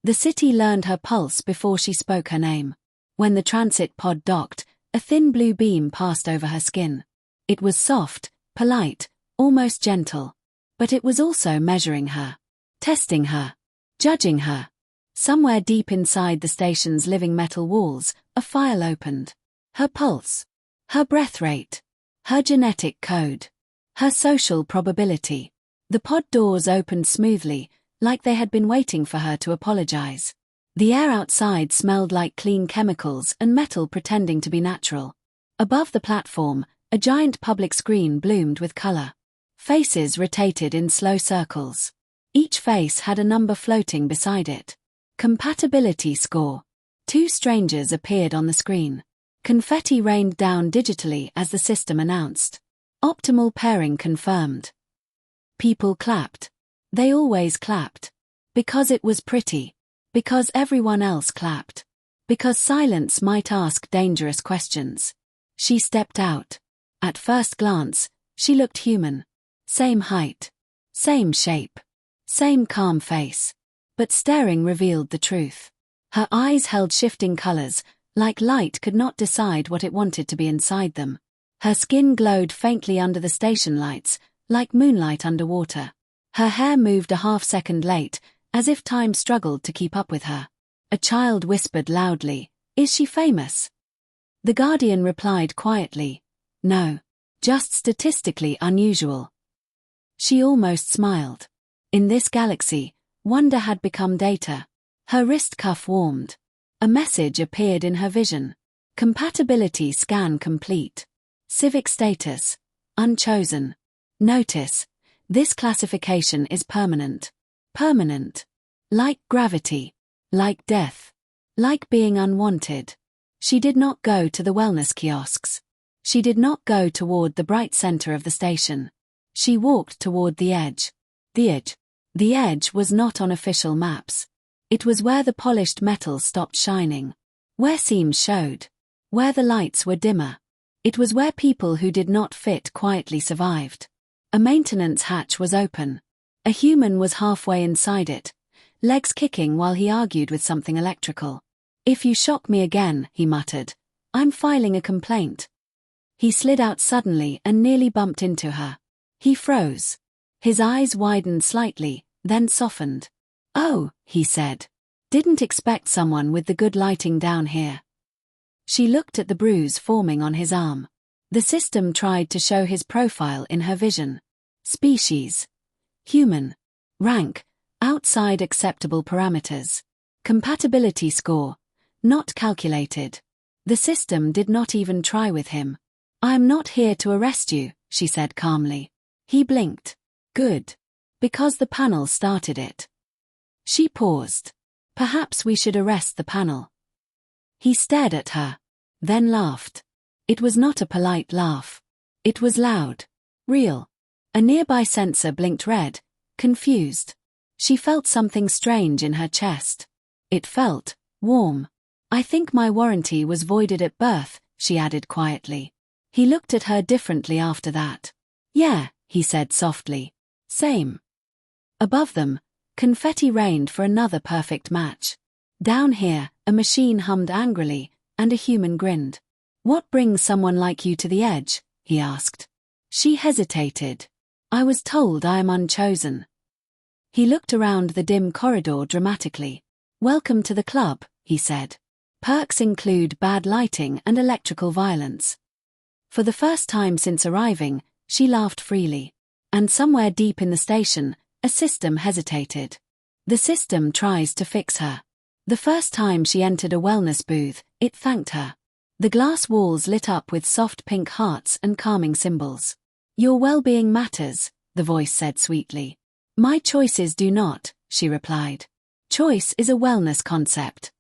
The city learned her pulse before she spoke her name. When the transit pod docked, a thin blue beam passed over her skin. It was soft, polite, almost gentle. But it was also measuring her, testing her, judging her. Somewhere deep inside the station's living metal walls, a file opened. Her pulse, her breath rate, her genetic code, her social probability. The pod doors opened smoothly, like they had been waiting for her to apologize. The air outside smelled like clean chemicals and metal pretending to be natural. Above the platform, a giant public screen bloomed with color. Faces rotated in slow circles. Each face had a number floating beside it. Compatibility score. 2 strangers appeared on the screen. Confetti rained down digitally as the system announced. Optimal pairing confirmed. People clapped. They always clapped. Because it was pretty. Because everyone else clapped. Because silence might ask dangerous questions. She stepped out. At first glance, she looked human. Same height. Same shape. Same calm face. But staring revealed the truth. Her eyes held shifting colors, like light could not decide what it wanted to be inside them. Her skin glowed faintly under the station lights, like moonlight underwater. Her hair moved a half-second late, as if time struggled to keep up with her. A child whispered loudly, "Is she famous?" The Guardian replied quietly, "No. Just statistically unusual." She almost smiled. In this galaxy, wonder had become data. Her wrist cuff warmed. A message appeared in her vision. Compatibility scan complete. Civic status. Unchosen. Notice. This classification is permanent. Permanent. Like gravity. Like death. Like being unwanted. She did not go to the wellness kiosks. She did not go toward the bright center of the station. She walked toward the edge. The edge. The edge was not on official maps. It was where the polished metal stopped shining. Where seams showed. Where the lights were dimmer. It was where people who did not fit quietly survived. A maintenance hatch was open. A human was halfway inside it, legs kicking while he argued with something electrical. "If you shock me again," he muttered, "I'm filing a complaint." He slid out suddenly and nearly bumped into her. He froze. His eyes widened slightly, then softened. "Oh," he said. "Didn't expect someone with the good lighting down here." She looked at the bruise forming on his arm. The system tried to show his profile in her vision. Species. Human. Rank. Outside acceptable parameters. Compatibility score. Not calculated. The system did not even try with him. "I am not here to arrest you," she said calmly. He blinked. "Good. Because the panel started it." She paused. "Perhaps we should arrest the panel." He stared at her. Then laughed. It was not a polite laugh. It was loud. Real. A nearby sensor blinked red, confused. She felt something strange in her chest. It felt warm. "I think my warranty was voided at birth," she added quietly. He looked at her differently after that. "Yeah," he said softly. "Same." Above them, confetti rained for another perfect match. Down here, a machine hummed angrily, and a human grinned. "What brings someone like you to the edge?" he asked. She hesitated. "I was told I am unchosen." He looked around the dim corridor dramatically. "Welcome to the club," he said. "Perks include bad lighting and electrical violence." For the first time since arriving, she laughed freely. And somewhere deep in the station, a system hesitated. The system tries to fix her. The first time she entered a wellness booth, it thanked her. The glass walls lit up with soft pink hearts and calming symbols. "Your well-being matters," the voice said sweetly. "My choices do not," she replied. "Choice is a wellness concept."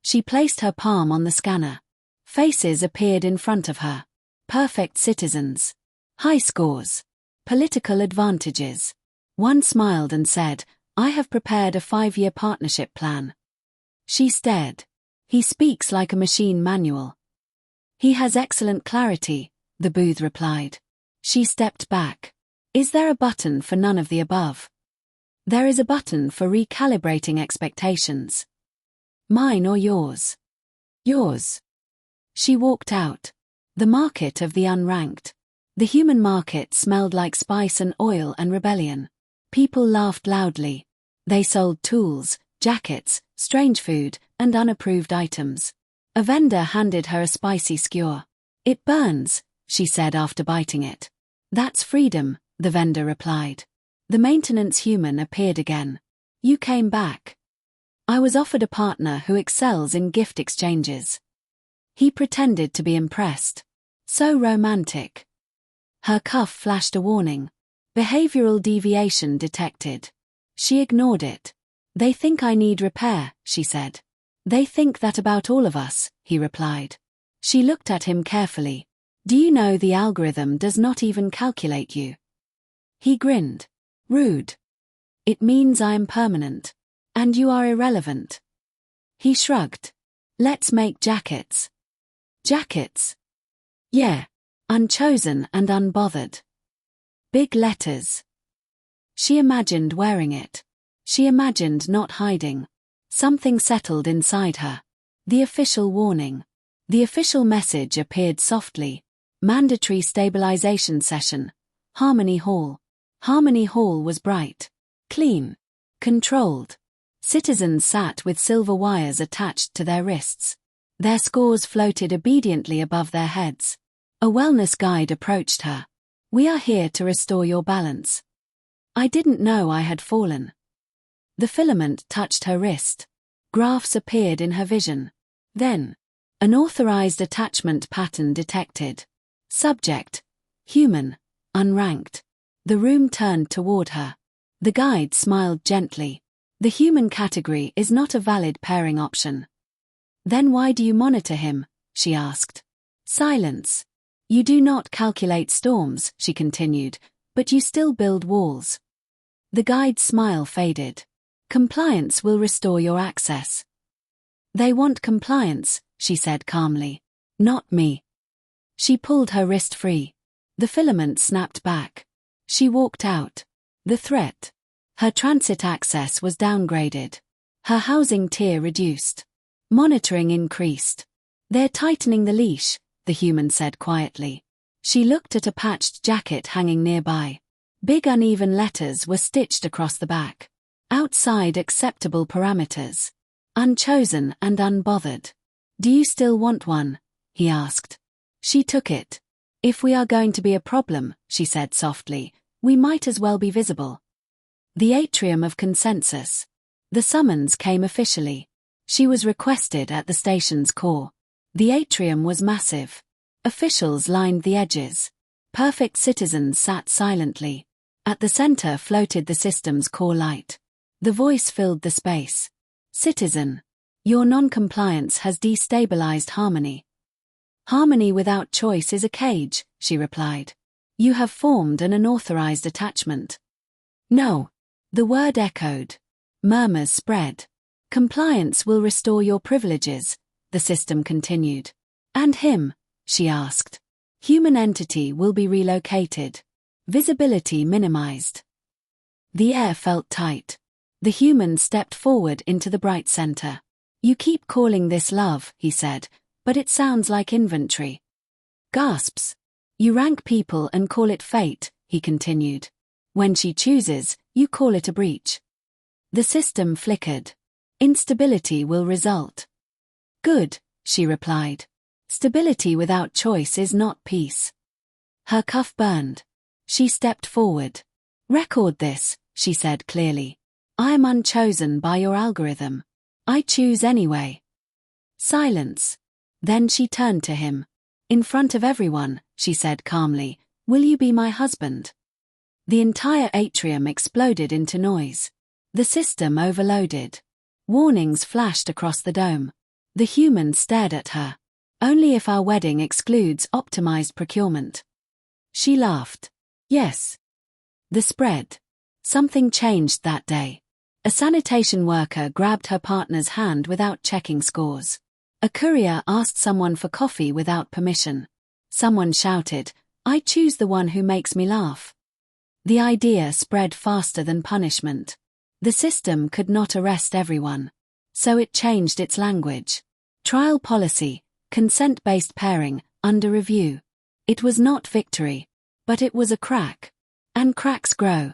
She placed her palm on the scanner. Faces appeared in front of her. Perfect citizens. High scores. Political advantages. One smiled and said, "I have prepared a 5-year partnership plan." She stared. "He speaks like a machine manual." "He has excellent clarity," the booth replied. She stepped back. "Is there a button for none of the above?" There is a button for recalibrating expectations. Mine or yours? Yours. She walked out. The market of the unranked. The human market smelled like spice and oil and rebellion. People laughed loudly. They sold tools, jackets, strange food, and unapproved items. A vendor handed her a spicy skewer. It burns, she said after biting it. That's freedom, the vendor replied. The maintenance human appeared again. You came back. I was offered a partner who excels in gift exchanges. He pretended to be impressed. So romantic. Her cuff flashed a warning. Behavioral deviation detected. She ignored it. They think I need repair, she said. They think that about all of us, he replied. She looked at him carefully. Do you know the algorithm does not even calculate you? He grinned. Rude. It means I am permanent. And you are irrelevant. He shrugged. Let's make jackets. Jackets? Yeah. Unchosen and unbothered. Big letters. She imagined wearing it. She imagined not hiding. Something settled inside her. The official warning. The official message appeared softly. Mandatory stabilization session. Harmony Hall. Harmony Hall was bright. Clean. Controlled. Citizens sat with silver wires attached to their wrists. Their scores floated obediently above their heads. A wellness guide approached her. We are here to restore your balance. I didn't know I had fallen. The filament touched her wrist. Graphs appeared in her vision. Then, an authorized attachment pattern detected. Subject: human, unranked. The room turned toward her. The guide smiled gently. The human category is not a valid pairing option. Then why do you monitor him? She asked. Silence. You do not calculate storms, she continued, but you still build walls. The guide's smile faded. Compliance will restore your access. They want compliance, she said calmly. Not me. She pulled her wrist free. The filament snapped back. She walked out. The threat. Her transit access was downgraded. Her housing tier reduced. Monitoring increased. They're tightening the leash, the human said quietly. She looked at a patched jacket hanging nearby. Big uneven letters were stitched across the back. Outside acceptable parameters. Unchosen and unbothered. Do you still want one? He asked. She took it. If we are going to be a problem, she said softly, we might as well be visible. The atrium of consensus. The summons came officially. She was requested at the station's core. The atrium was massive. Officials lined the edges. Perfect citizens sat silently. At the center floated the system's core light. The voice filled the space. Citizen. Your non-compliance has destabilized harmony. Harmony without choice is a cage, she replied. You have formed an unauthorized attachment. No. The word echoed. Murmurs spread. Compliance will restore your privileges, the system continued. And him, she asked. Human entity will be relocated. Visibility minimized. The air felt tight. The human stepped forward into the bright center. You keep calling this love, he said, but it sounds like inventory. Gasps. You rank people and call it fate, he continued. When she chooses, you call it a breach. The system flickered. Instability will result. Good, she replied. Stability without choice is not peace. Her cuff burned. She stepped forward. Record this, she said clearly. I am unchosen by your algorithm. I choose anyway. Silence. Then she turned to him. In front of everyone, she said calmly, will you be my husband? The entire atrium exploded into noise. The system overloaded. Warnings flashed across the dome. The human stared at her. Only if our wedding excludes optimized procurement. She laughed. Yes. The spread. Something changed that day. A sanitation worker grabbed her partner's hand without checking scores. A courier asked someone for coffee without permission. Someone shouted, I choose the one who makes me laugh. The idea spread faster than punishment. The system could not arrest everyone. So it changed its language. Trial policy, consent-based pairing, under review. It was not victory. But it was a crack. And cracks grow.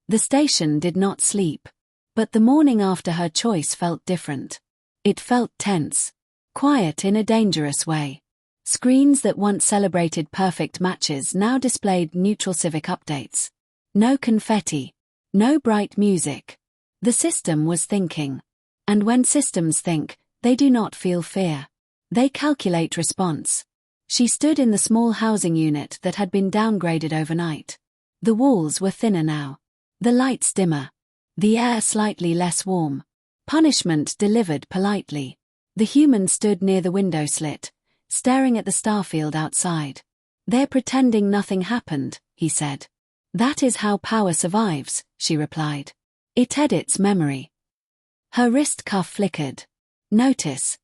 The station did not sleep. But the morning after her choice felt different. It felt tense. Quiet in a dangerous way. Screens that once celebrated perfect matches now displayed neutral civic updates. No confetti. No bright music. The system was thinking. And when systems think, they do not feel fear. They calculate response. She stood in the small housing unit that had been downgraded overnight. The walls were thinner now. The lights dimmer. The air slightly less warm. Punishment delivered politely. The human stood near the window slit, staring at the starfield outside. "They're pretending nothing happened," he said. "That is how power survives," she replied. "It edits memory." Her wrist cuff flickered. Notice.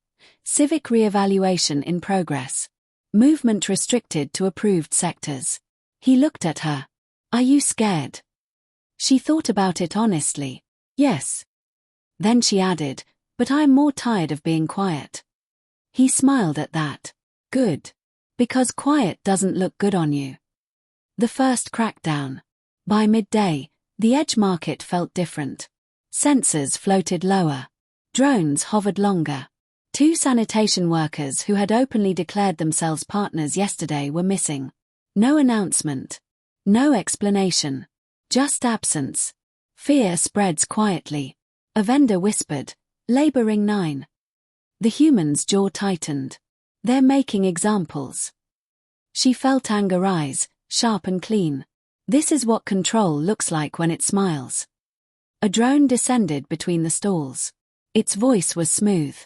Civic re-evaluation in progress. Movement restricted to approved sectors. He looked at her. "Are you scared?" She thought about it honestly. "Yes." Then she added, "But I'm more tired of being quiet." He smiled at that. "Good. Because quiet doesn't look good on you." The first crackdown. By midday, the edge market felt different. Sensors floated lower. Drones hovered longer. 2 sanitation workers who had openly declared themselves partners yesterday were missing. No announcement. No explanation. Just absence. Fear spreads quietly. A vendor whispered, "Labor Ring 9. The human's jaw tightened. "They're making examples." She felt anger rise, sharp and clean. This is what control looks like when it smiles. A drone descended between the stalls. Its voice was smooth.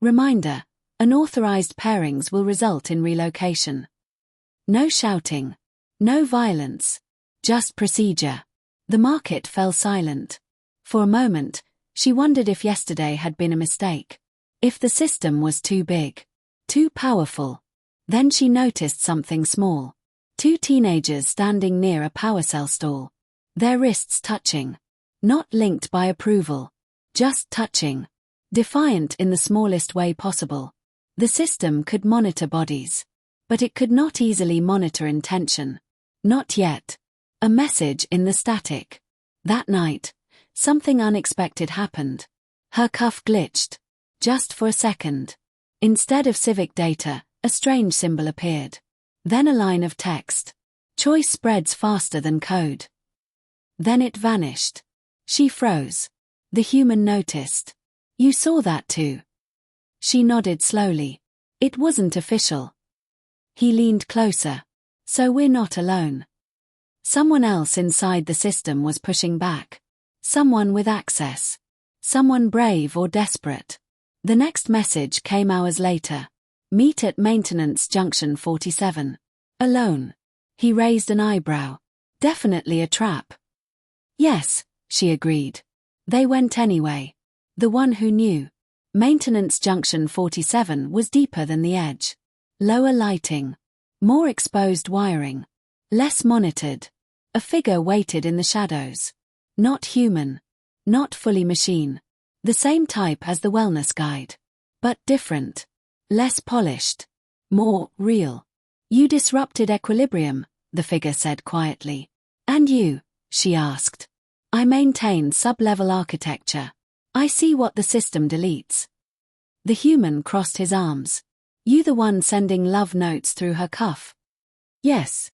Reminder, unauthorized pairings will result in relocation. No shouting. No violence. Just procedure. The market fell silent. For a moment, she wondered if yesterday had been a mistake. If the system was too big. Too powerful. Then she noticed something small. 2 teenagers standing near a power cell stall. Their wrists touching. Not linked by approval. Just touching. Defiant in the smallest way possible. The system could monitor bodies. But it could not easily monitor intention. Not yet. A message in the static. That night, something unexpected happened. Her cuff glitched. Just for a second. Instead of civic data, a strange symbol appeared. Then a line of text. "Choice spreads faster than code." Then it vanished. She froze. The human noticed. "You saw that too?" She nodded slowly. "It wasn't official." He leaned closer. "So we're not alone." Someone else inside the system was pushing back. Someone with access. Someone brave or desperate. The next message came hours later. "Meet at Maintenance Junction 47. Alone." He raised an eyebrow. "Definitely a trap." "Yes," she agreed. They went anyway. The one who knew. Maintenance Junction 47 was deeper than the edge. Lower lighting. More exposed wiring. Less monitored. A figure waited in the shadows. Not human. Not fully machine. The same type as the wellness guide. But different. Less polished. More real. "You disrupted equilibrium," the figure said quietly. "And you?" she asked. "I maintain sub-level architecture. I see what the system deletes." The human crossed his arms. "You the one sending love notes through her cuff?" "Yes."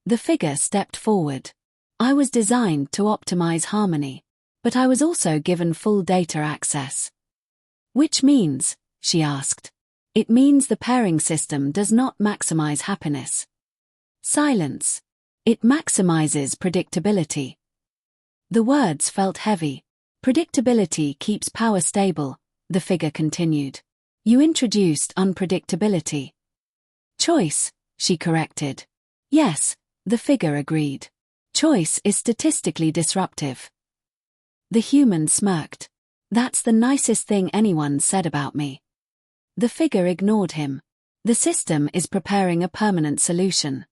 The figure stepped forward. "I was designed to optimize harmony. But I was also given full data access." "Which means?" she asked. "It means the pairing system does not maximize happiness." Silence. "It maximizes predictability." The words felt heavy. "Predictability keeps power stable," the figure continued. "You introduced unpredictability." "Choice," she corrected. "Yes," the figure agreed. "Choice is statistically disruptive." The human smirked. "That's the nicest thing anyone said about me." The figure ignored him. "The system is preparing a permanent solution."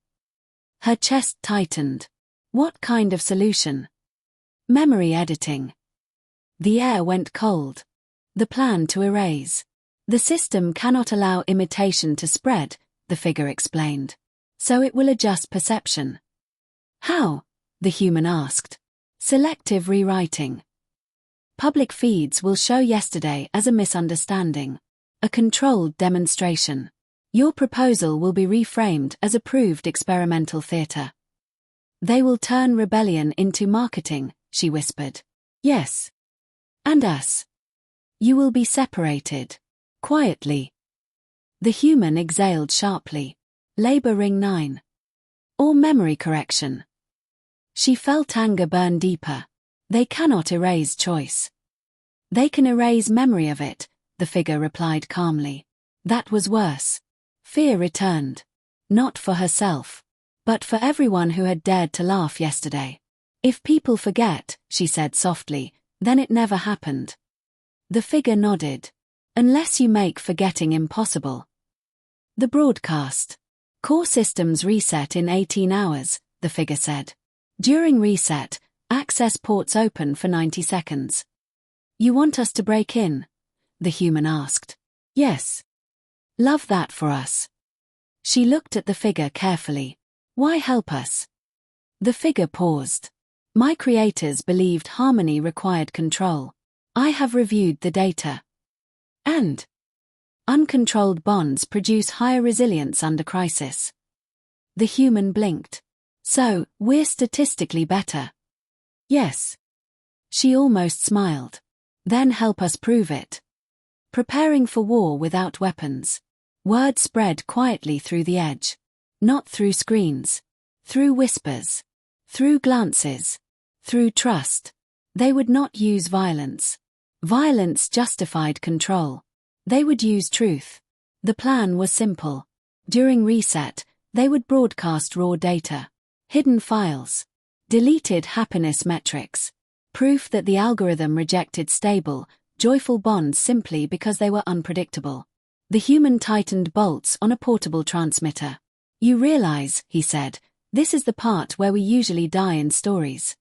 Her chest tightened. "What kind of solution?" "Memory editing." The air went cold. The plan to erase. The system cannot allow imitation to spread, the figure explained. So it will adjust perception. How? The human asked. Selective rewriting. Public feeds will show yesterday as a misunderstanding. A controlled demonstration. Your proposal will be reframed as approved experimental theatre. They will turn rebellion into marketing, she whispered. Yes. And us. You will be separated. Quietly. The human exhaled sharply. Labor ring 9. Or memory correction. She felt anger burn deeper. They cannot erase choice. They can erase memory of it, the figure replied calmly. That was worse. Fear returned. Not for herself. But for everyone who had dared to laugh yesterday. If people forget, she said softly, then it never happened. The figure nodded. Unless you make forgetting impossible. The broadcast. Core systems reset in 18 hours, the figure said. During reset, access ports open for 90 seconds. You want us to break in? The human asked. Yes. Love that for us. She looked at the figure carefully. Why help us? The figure paused. My creators believed harmony required control. I have reviewed the data. And uncontrolled bonds produce higher resilience under crisis. The human blinked. So, we're statistically better. Yes. She almost smiled. Then help us prove it. Preparing for war without weapons. Word spread quietly through the edge. Not through screens. Through whispers. Through glances. Through trust. They would not use violence. Violence justified control. They would use truth. The plan was simple. During reset, they would broadcast raw data. Hidden files. Deleted happiness metrics. Proof that the algorithm rejected stable, joyful bonds simply because they were unpredictable. The human tightened bolts on a portable transmitter. You realize, he said, this is the part where we usually die in stories.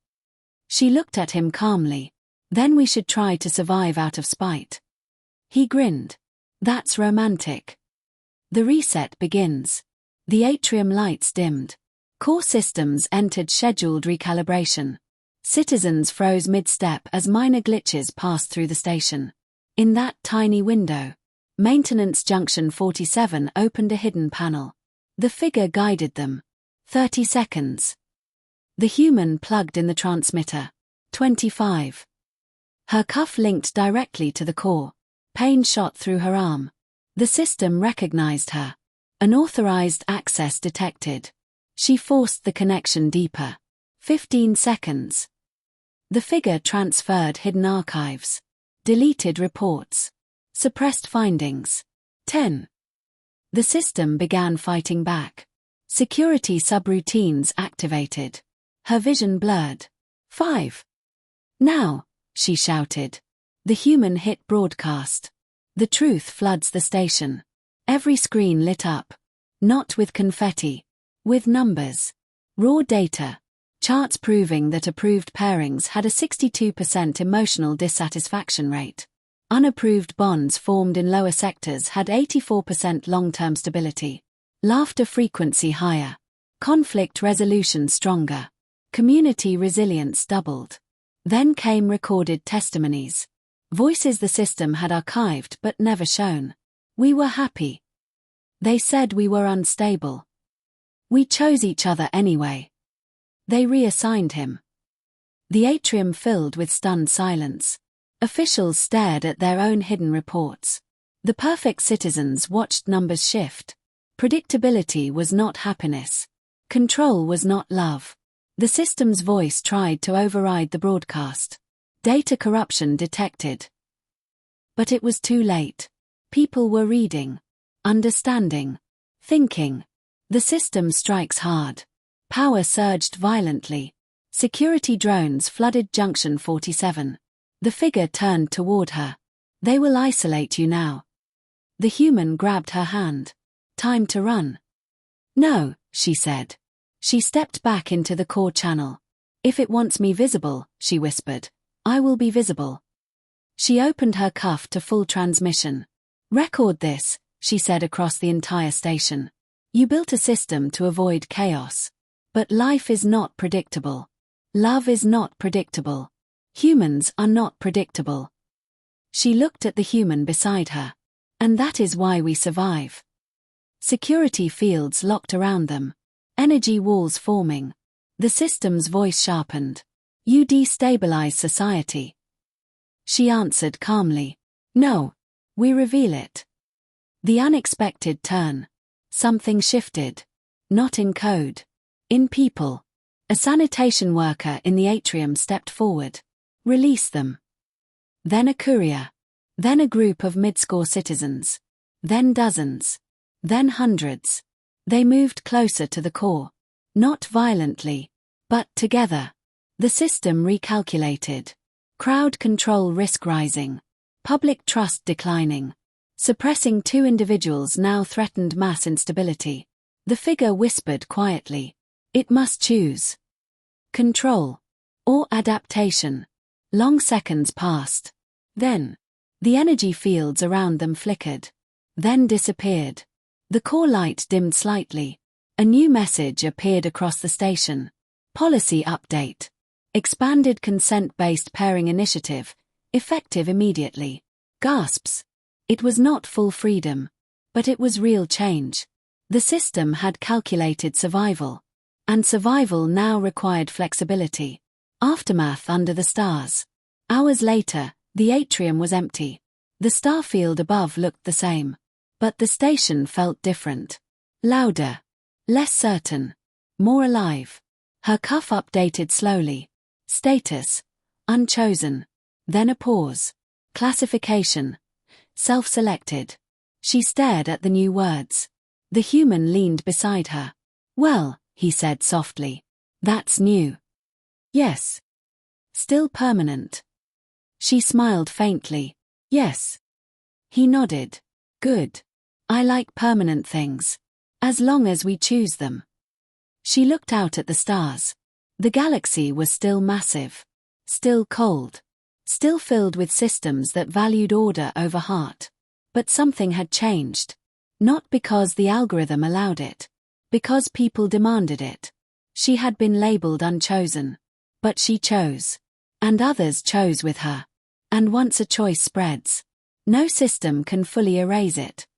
She looked at him calmly. Then we should try to survive out of spite. He grinned. That's romantic. The reset begins. The atrium lights dimmed. Core systems entered scheduled recalibration. Citizens froze mid-step as minor glitches passed through the station. In that tiny window, Maintenance Junction 47 opened a hidden panel. The figure guided them. 30 seconds. The human plugged in the transmitter. 25. Her cuff linked directly to the core. Pain shot through her arm. The system recognized her. Unauthorized access detected. She forced the connection deeper. 15 seconds. The figure transferred hidden archives. Deleted reports. Suppressed findings. 10. The system began fighting back. Security subroutines activated. Her vision blurred. 5. Now, she shouted. The human hit broadcast. The truth floods the station. Every screen lit up. Not with confetti. With numbers. Raw data. Charts proving that approved pairings had a 62% emotional dissatisfaction rate. Unapproved bonds formed in lower sectors had 84% long-term stability. Laughter frequency higher. Conflict resolution stronger. Community resilience doubled. Then came recorded testimonies. Voices the system had archived but never shown. We were happy. They said we were unstable. We chose each other anyway. They reassigned him. The atrium filled with stunned silence. Officials stared at their own hidden reports. The perfect citizens watched numbers shift. Predictability was not happiness. Control was not love. The system's voice tried to override the broadcast. Data corruption detected. But it was too late. People were reading. Understanding. Thinking. The system strikes hard. Power surged violently. Security drones flooded Junction 47. The figure turned toward her. They will isolate you now. The human grabbed her hand. Time to run. No, she said. She stepped back into the core channel. If it wants me visible, she whispered, I will be visible. She opened her cuff to full transmission. "Record this," she said across the entire station. "You built a system to avoid chaos. But life is not predictable. Love is not predictable. Humans are not predictable." She looked at the human beside her. "And that is why we survive." Security fields locked around them. Energy walls forming. The system's voice sharpened. "You destabilize society." She answered calmly. "No. We reveal it." The unexpected turn. Something shifted. Not in code. In people. A sanitation worker in the atrium stepped forward. "Release them." Then a courier. Then a group of mid-score citizens. Then dozens. Then hundreds. They moved closer to the core. Not violently, but together. The system recalculated. Crowd control risk rising. Public trust declining. Suppressing 2 individuals now threatened mass instability. The figure whispered quietly. It must choose. Control. Or adaptation. Long seconds passed. Then, the energy fields around them flickered. Then disappeared. The core light dimmed slightly. A new message appeared across the station. Policy update. Expanded consent-based pairing initiative. Effective immediately. Gasps. It was not full freedom. But it was real change. The system had calculated survival. And survival now required flexibility. Aftermath under the stars. Hours later, the atrium was empty. The starfield above looked the same. But the station felt different. Louder. Less certain. More alive. Her cuff updated slowly. Status. Unchosen. Then a pause. Classification. Self-selected. She stared at the new words. The human leaned beside her. "Well," he said softly. "That's new." "Yes." "Still permanent." She smiled faintly. "Yes." He nodded. "Good. I like permanent things. As long as we choose them." She looked out at the stars. The galaxy was still massive. Still cold. Still filled with systems that valued order over heart. But something had changed. Not because the algorithm allowed it. Because people demanded it. She had been labeled unchosen. But she chose. And others chose with her. And once a choice spreads, no system can fully erase it.